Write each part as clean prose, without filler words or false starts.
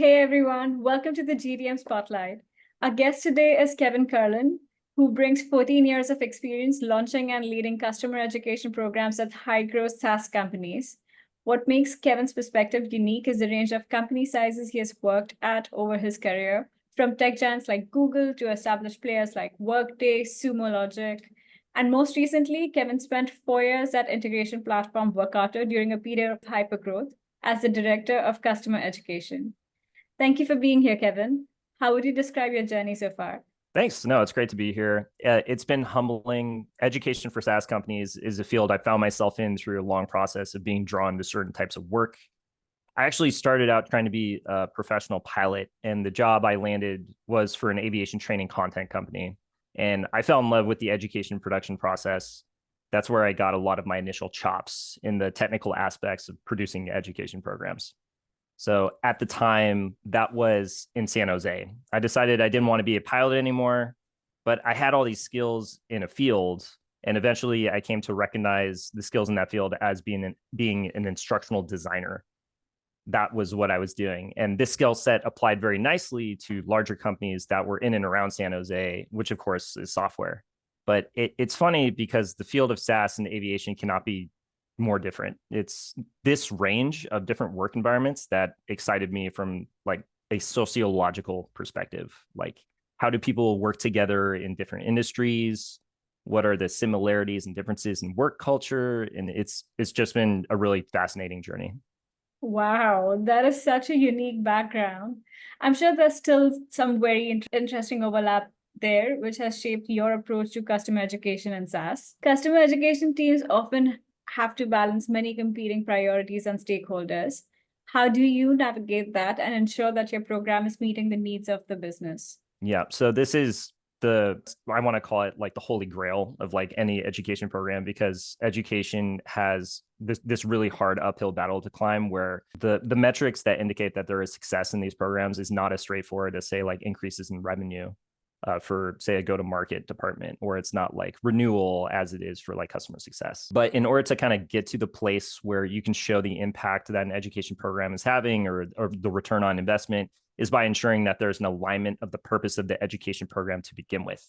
Hey everyone, welcome to the GDM Spotlight. Our guest today is Kevin Kerlan, who brings 14 years of experience launching and leading customer education programs at high-growth SaaS companies. What makes Kevin's perspective unique is the range of company sizes he has worked at over his career, from tech giants like Google to established players like Workday, Sumo Logic. And most recently, Kevin spent 4 years at integration platform Workato during a period of hypergrowth as the director of customer education. Thank you for being here, Kevin. How would you describe your journey so far? Thanks. No, it's great to be here. It's been humbling. Education for SaaS companies is a field I found myself in through a long process of being drawn to certain types of work. I actually started out trying to be a professional pilot, and the job I landed was for an aviation training content company. And I fell in love with the education production process. That's where I got a lot of my initial chops in the technical aspects of producing education programs. So at the time, that was in San Jose. I decided I didn't want to be a pilot anymore, but I had all these skills in a field. And eventually I came to recognize the skills in that field as being an instructional designer. That was what I was doing. And this skill set applied very nicely to larger companies that were in and around San Jose, which of course is software. But it's funny because the field of SaaS and aviation cannot be more different. It's this range of different work environments that excited me from like a sociological perspective. Like, how do people work together in different industries? What are the similarities and differences in work culture? And it's just been a really fascinating journey. Wow, that is such a unique background. I'm sure there's still some very interesting overlap there, which has shaped your approach to customer education and SaaS. Customer education teams often have to balance many competing priorities and stakeholders. How do you navigate that and ensure that your program is meeting the needs of the business? Yeah. So this is I want to call it like the holy grail of like any education program, because education has this really hard uphill battle to climb, where the metrics that indicate that there is success in these programs is not as straightforward as, say, like increases in revenue for, say, a go-to-market department, or it's not like renewal as it is for like customer success. But in order to kind of get to the place where you can show the impact that an education program is having, or the return on investment, is by ensuring that there's an alignment of the purpose of the education program to begin with.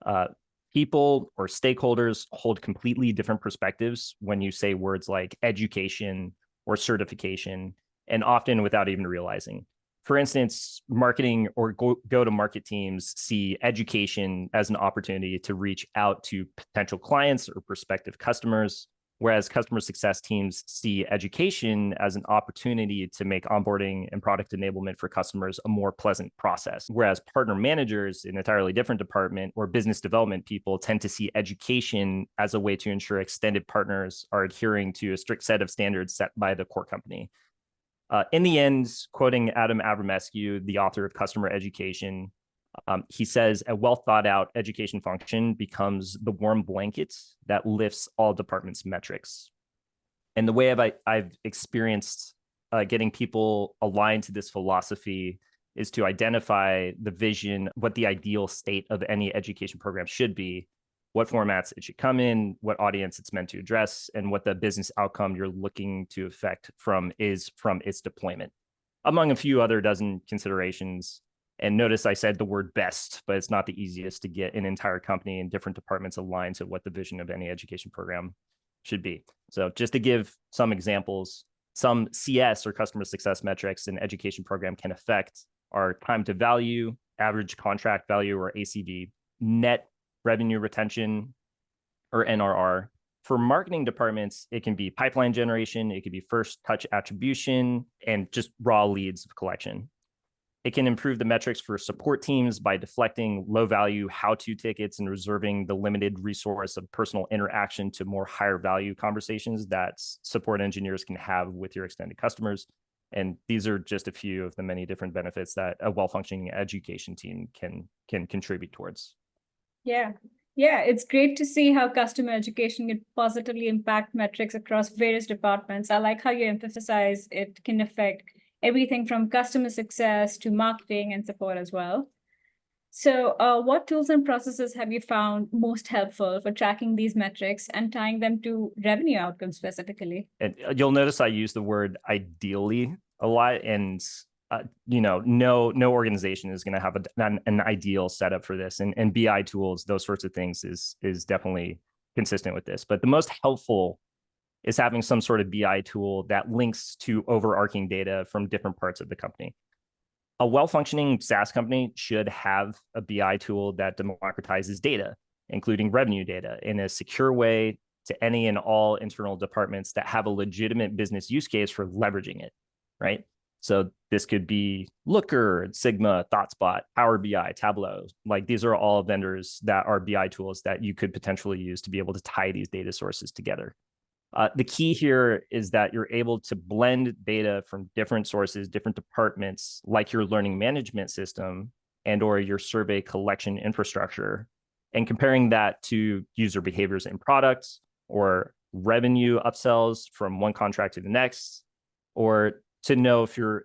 Uh, People or stakeholders hold completely different perspectives when you say words like education or certification, and often without even realizing. For instance, marketing or go-to-market teams see education as an opportunity to reach out to potential clients or prospective customers, whereas customer success teams see education as an opportunity to make onboarding and product enablement for customers a more pleasant process. Whereas partner managers in an entirely different department, or business development people, tend to see education as a way to ensure extended partners are adhering to a strict set of standards set by the core company. In the end, quoting Adam Abramescu, the author of Customer Education, he says, a well thought out education function becomes the warm blanket that lifts all departments' metrics. And the way I've experienced getting people aligned to this philosophy is to identify the vision, what the ideal state of any education program should be, what formats it should come in, what audience it's meant to address, and what the business outcome you're looking to affect from its deployment, among a few other dozen considerations. And notice I said the word best, but it's not the easiest to get an entire company and different departments aligned to what the vision of any education program should be. So just to give some examples, some CS or customer success metrics an education program can affect are time to value, average contract value or ACV, net revenue retention or NRR. For marketing departments, it can be pipeline generation, it could be first touch attribution, and just raw leads collection. It can improve the metrics for support teams by deflecting low value how-to tickets and reserving the limited resource of personal interaction to more higher value conversations that support engineers can have with your extended customers. And these are just a few of the many different benefits that a well-functioning education team can contribute towards. Yeah. Yeah, it's great to see how customer education can positively impact metrics across various departments. I like how you emphasize it can affect everything from customer success to marketing and support as well. So, what tools and processes have you found most helpful for tracking these metrics and tying them to revenue outcomes specifically? And you'll notice I use the word ideally a lot. And no organization is going to have an ideal setup for this, and BI tools, those sorts of things is definitely consistent with this. But the most helpful is having some sort of BI tool that links to overarching data from different parts of the company. A well-functioning SaaS company should have a BI tool that democratizes data, including revenue data, in a secure way to any and all internal departments that have a legitimate business use case for leveraging it, right? So this could be Looker, Sigma, ThoughtSpot, Power BI, Tableau. Like these are all vendors that are BI tools that you could potentially use to be able to tie these data sources together. The key here is that you're able to blend data from different sources, different departments, like your learning management system and or your survey collection infrastructure, and comparing that to user behaviors in products or revenue upsells from one contract to the next, or to know if you're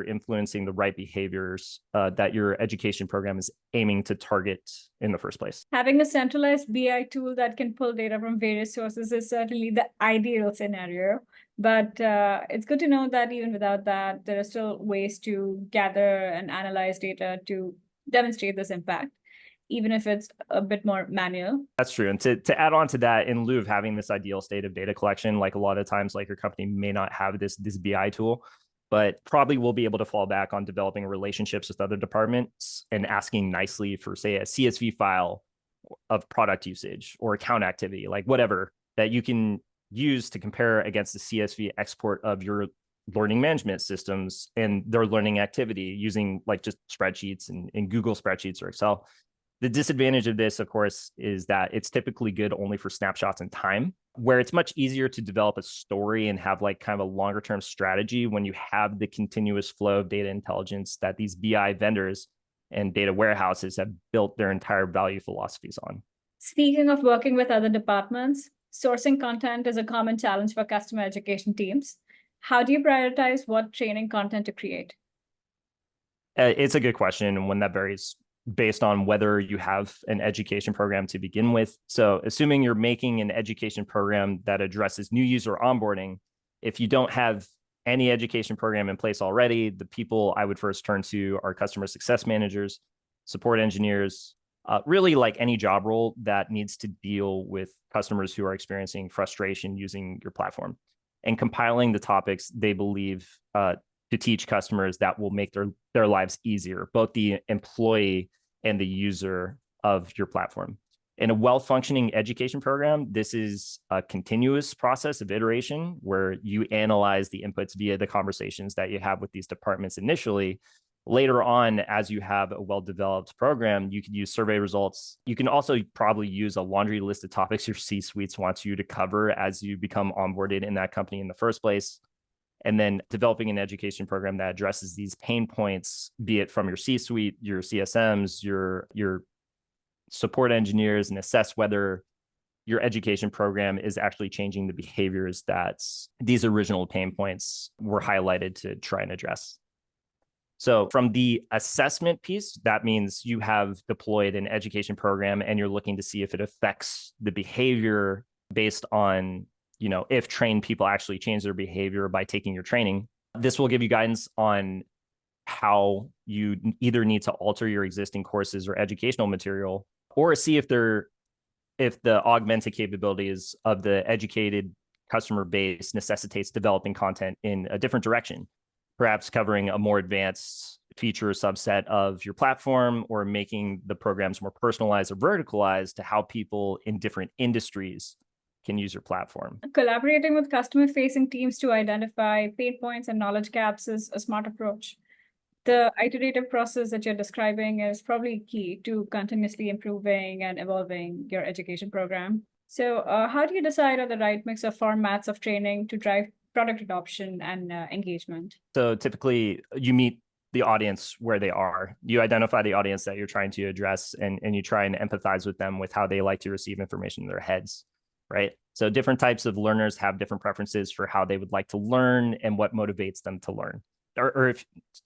influencing the right behaviors that your education program is aiming to target in the first place. Having a centralized BI tool that can pull data from various sources is certainly the ideal scenario. But it's good to know that even without that, there are still ways to gather and analyze data to demonstrate this impact, even if it's a bit more manual. That's true. And to add on to that, in lieu of having this ideal state of data collection, like a lot of times, like your company may not have this BI tool, but probably will be able to fall back on developing relationships with other departments and asking nicely for, say, a CSV file of product usage or account activity, like whatever that you can use to compare against the CSV export of your learning management systems and their learning activity using like just spreadsheets and Google spreadsheets or Excel. The disadvantage of this, of course, is that it's typically good only for snapshots in time, where it's much easier to develop a story and have like kind of a longer term strategy when you have the continuous flow of data intelligence that these BI vendors and data warehouses have built their entire value philosophies on. Speaking of working with other departments, sourcing content is a common challenge for customer education teams. How do you prioritize what training content to create? It's a good question, and one that varies based on whether you have an education program to begin with. So assuming you're making an education program that addresses new user onboarding, if you don't have any education program in place already, the people I would first turn to are customer success managers, support engineers, really like any job role that needs to deal with customers who are experiencing frustration using your platform, and compiling the topics they believe to teach customers that will make their lives easier, both the employee and the user of your platform. In a well-functioning education program, this is a continuous process of iteration where you analyze the inputs via the conversations that you have with these departments initially. Later on, as you have a well-developed program, you can use survey results. You can also probably use a laundry list of topics your C-suites wants you to cover as you become onboarded in that company in the first place. And then developing an education program that addresses these pain points, be it from your C-suite, your CSMs, your support engineers, and assess whether your education program is actually changing the behaviors that these original pain points were highlighted to try and address. So from the assessment piece, that means you have deployed an education program and you're looking to see if it affects the behavior based on if trained people actually change their behavior by taking your training. This will give you guidance on how you either need to alter your existing courses or educational material, or see if the augmented capabilities of the educated customer base necessitates developing content in a different direction, perhaps covering a more advanced feature subset of your platform, or making the programs more personalized or verticalized to how people in different industries can use your platform. Collaborating with customer-facing teams to identify pain points and knowledge gaps is a smart approach. The iterative process that you're describing is probably key to continuously improving and evolving your education program. So how do you decide on the right mix of formats of training to drive product adoption and engagement? So typically you meet the audience where they are. You identify the audience that you're trying to address, and you try and empathize with them with how they like to receive information in their heads. Right? So different types of learners have different preferences for how they would like to learn and what motivates them to learn. Or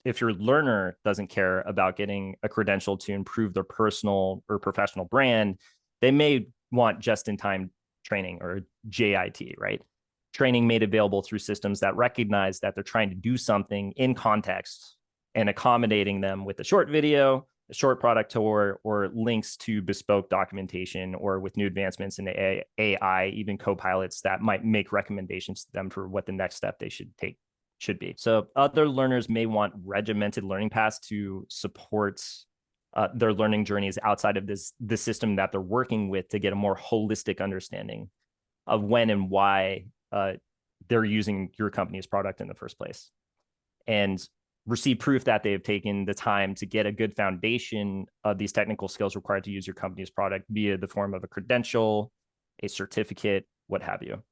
if your learner doesn't care about getting a credential to improve their personal or professional brand, they may want just-in-time training or JIT, right? training made available through systems that recognize that they're trying to do something in context and accommodating them with a short video, a short product tour, or links to bespoke documentation, or with new advancements in AI, even co-pilots that might make recommendations to them for what the next step they should take should be. So other learners may want regimented learning paths to support their learning journeys outside of the system that they're working with, to get a more holistic understanding of when and why they're using your company's product in the first place, and receive proof that they have taken the time to get a good foundation of these technical skills required to use your company's product via the form of a credential, a certificate, what have you.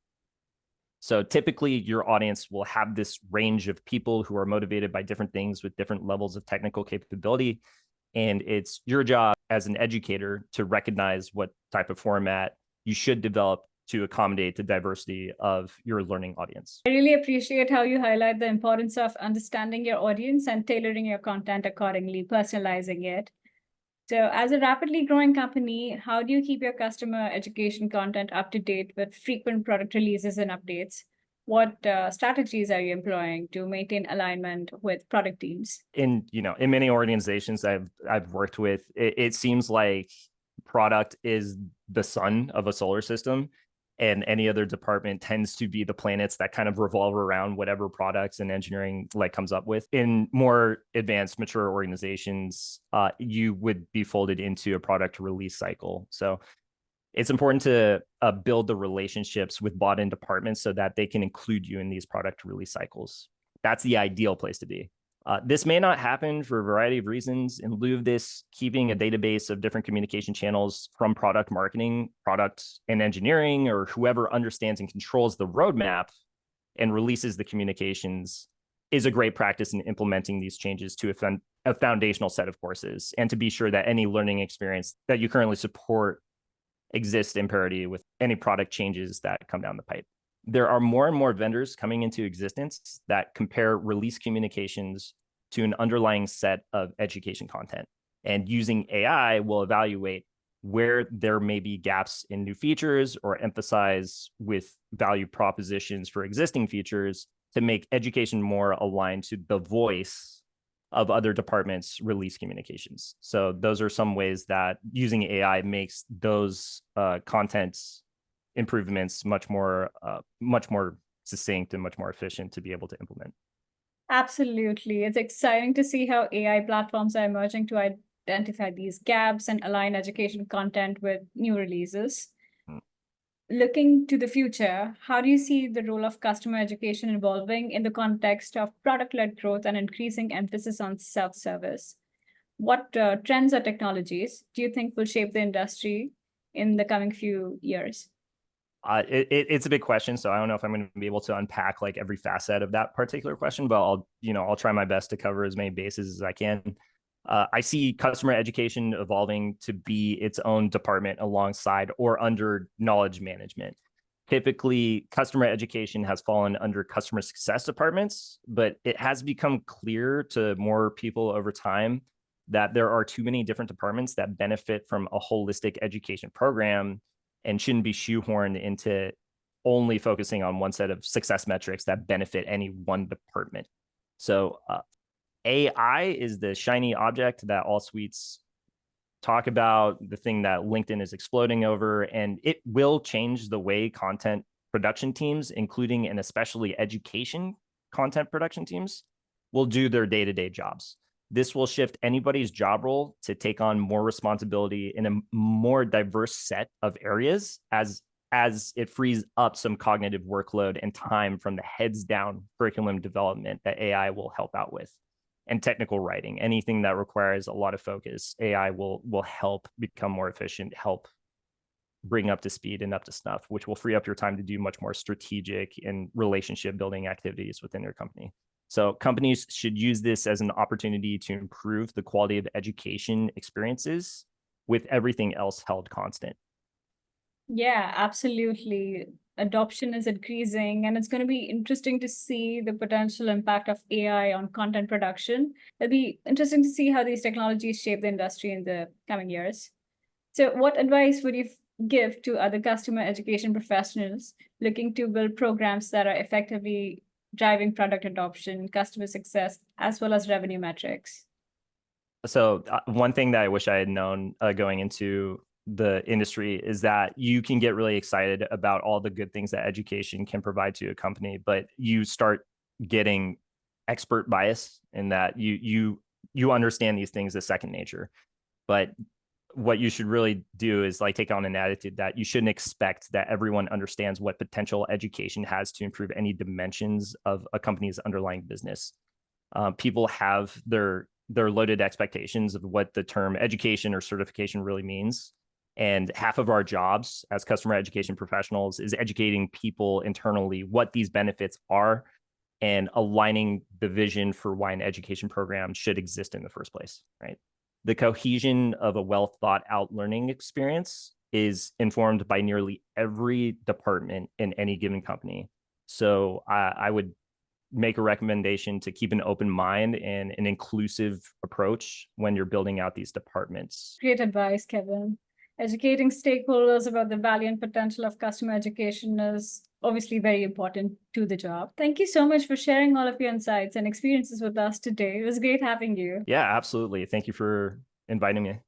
So typically your audience will have this range of people who are motivated by different things with different levels of technical capability. And it's your job as an educator to recognize what type of format you should develop to accommodate the diversity of your learning audience. I really appreciate how you highlight the importance of understanding your audience and tailoring your content accordingly, personalizing it. So as a rapidly growing company, how do you keep your customer education content up to date with frequent product releases and updates? What strategies are you employing to maintain alignment with product teams? In many organizations I've worked with, it seems like product is the sun of a solar system, and any other department tends to be the planets that kind of revolve around whatever products and engineering comes up with. In more advanced, mature organizations, you would be folded into a product release cycle. So it's important to build the relationships with bought-in departments so that they can include you in these product release cycles. That's the ideal place to be. This may not happen for a variety of reasons. In lieu of this, keeping a database of different communication channels from product marketing, product and engineering, or whoever understands and controls the roadmap and releases the communications is a great practice in implementing these changes to a foundational set of courses, and to be sure that any learning experience that you currently support exists in parity with any product changes that come down the pipe. There are more and more vendors coming into existence that compare release communications to an underlying set of education content. And using AI will evaluate where there may be gaps in new features, or emphasize with value propositions for existing features to make education more aligned to the voice of other departments' release communications. So those are some ways that using AI makes those content improvements much more succinct and much more efficient to be able to implement. Absolutely. It's exciting to see how AI platforms are emerging to identify these gaps and align education content with new releases. Looking to the future, how do you see the role of customer education evolving in the context of product-led growth and increasing emphasis on self-service? What trends or technologies do you think will shape the industry in the coming few years? It's a big question, so I don't know if I'm going to be able to unpack every facet of that particular question, but I'll try my best to cover as many bases as I can. I see customer education evolving to be its own department alongside or under knowledge management. Typically, customer education has fallen under customer success departments, but it has become clear to more people over time that there are too many different departments that benefit from a holistic education program, and shouldn't be shoehorned into only focusing on one set of success metrics that benefit any one department. So AI is the shiny object that all suites talk about, the thing that LinkedIn is exploding over, and it will change the way content production teams, including and especially education content production teams, will do their day-to-day jobs. This will shift anybody's job role to take on more responsibility in a more diverse set of areas as it frees up some cognitive workload and time from the heads down curriculum development that AI will help out with. And technical writing, anything that requires a lot of focus, AI will help become more efficient, help bring up to speed and up to snuff, which will free up your time to do much more strategic and relationship building activities within your company. So companies should use this as an opportunity to improve the quality of education experiences with everything else held constant. Yeah, absolutely. Adoption is increasing, and it's going to be interesting to see the potential impact of AI on content production. It'll be interesting to see how these technologies shape the industry in the coming years. So what advice would you give to other customer education professionals looking to build programs that are effectively driving product adoption, customer success, as well as revenue metrics? So one thing that I wish I had known going into the industry is that you can get really excited about all the good things that education can provide to a company, but you start getting expert bias in that you understand these things as second nature. But what you should really do is like take on an attitude that you shouldn't expect that everyone understands what potential education has to improve any dimensions of a company's underlying business. People have their loaded expectations of what the term education or certification really means. And half of our jobs as customer education professionals is educating people internally what these benefits are and aligning the vision for why an education program should exist in the first place, right? The cohesion of a well thought out learning experience is informed by nearly every department in any given company. So I would make a recommendation to keep an open mind and an inclusive approach when you're building out these departments. Great advice, Kevin. Educating stakeholders about the value and potential of customer education is obviously very important to the job. Thank you so much for sharing all of your insights and experiences with us today. It was great having you. Yeah, absolutely. Thank you for inviting me.